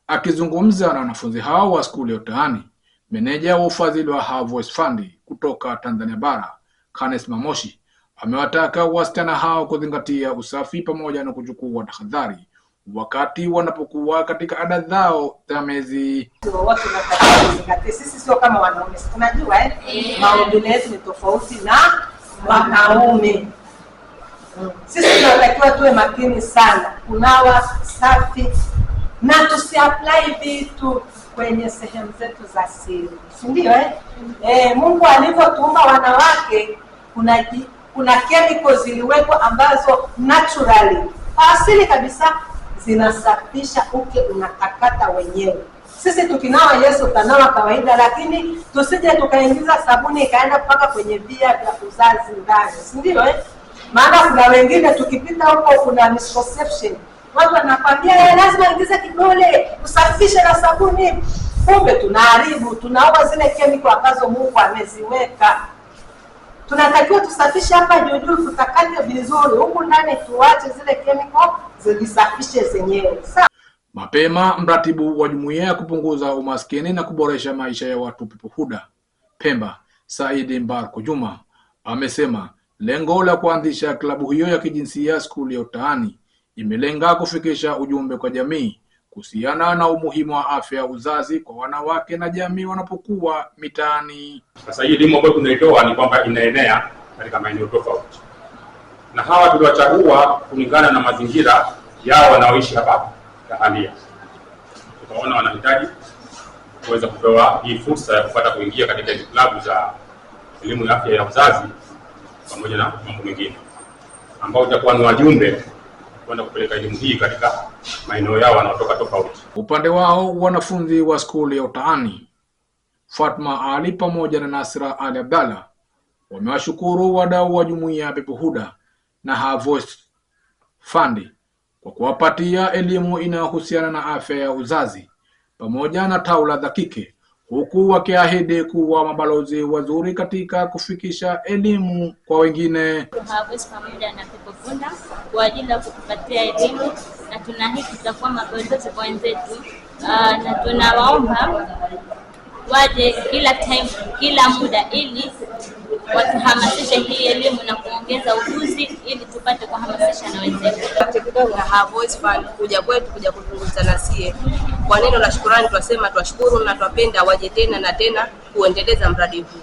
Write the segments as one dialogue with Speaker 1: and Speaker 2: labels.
Speaker 1: Akizungumza na wanafunzi hao wa skuli ya Utaani, meneja wa ufadhili wa Her Voice Fund kutoka Tanzania Bara, Khanes Mamoshi, amewataka wasichana hao kuzingatia usafi pamoja na kuchukua tahadhari wakati wanapokuwa katika ada zao za mezi.
Speaker 2: Sisi sio kama wanaume, tunajua maumbile yetu ni tofauti na wanaume. Sisi tunatakiwa tuwe makini sana, kunawa safi na tusiapply vitu kwenye sehemu zetu za siri, si ndio? Mungu alivyotuumba wanawake, kuna chemicals ziliwekwa ambazo naturally asili kabisa zinasafisha uke unatakata wenyewe. Sisi tukinawa Yesu utanawa kawaida, lakini tusije tukaingiza sabuni ikaenda mpaka kwenye via vya uzazi ndani, si ndio? Maana kuna wengine tukipita huko kuna misconception. Watu wanakwambia lazima ingize kidole usafishe na sabuni. Kumbe tunaharibu, tunaua zile chemical ambazo Mungu ameziweka. Tunatakiwa tusafishe hapa juu, tutakate vizuri. Huku ndani tuache zile chemical zijisafishe zenyewe.
Speaker 1: Mapema mratibu wa jumuiya ya kupunguza umaskini na kuboresha maisha ya watu People Huda Pemba, Saidi Mbarko Juma, amesema lengo la kuanzisha klabu hiyo ya kijinsia skuli ya Utaani imelenga kufikisha ujumbe kwa jamii kuhusiana na umuhimu wa afya ya uzazi kwa wanawake na jamii wanapokuwa mitaani.
Speaker 3: Sasa hii elimu ambayo tunaitoa ni kwamba inaenea katika maeneo tofauti, na hawa tuliwachagua kulingana na mazingira yao wanaoishi hapa Tanzania. Tukaona wanahitaji kuweza kupewa hii fursa ya kupata kuingia katika klabu za elimu ya afya ya uzazi pamoja na mambo mengine, ambao itakuwa ni wajumbe kwenda kupeleka elimu hii katika maeneo yao wanaotoka tofauti.
Speaker 1: Upande wao wanafunzi wa skuli ya Utaani, Fatma Ali pamoja na Nasra Ali Abdalla, wamewashukuru wadau wa jumuiya ya People Huda na Her Voice Fund kwa kuwapatia elimu inayohusiana na afya ya uzazi pamoja na taulo za kike, huku wakiahidi kuwa mabalozi wazuri katika kufikisha elimu kwa wengine.
Speaker 4: Her Voice pamoja na People Huda kwa ajili ya kutupatia elimu, na tunahisi tutakuwa mabalozi kwa wenzetu, na tunawaomba waje kila muda ili watuhamasishe hii elimu na kuongeza ujuzi ili tupate kuhamasisha na wenzetu.
Speaker 5: Na Her Voice Fund kuja kwetu kuja kupunguza nasie. Kwa neno la shukrani tunasema tuwashukuru na tuwapenda waje tena na tena kuendeleza mradi huu.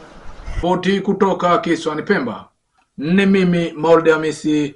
Speaker 1: Ripoti kutoka Kisiwani Pemba, ni mimi Maulid Hamisi.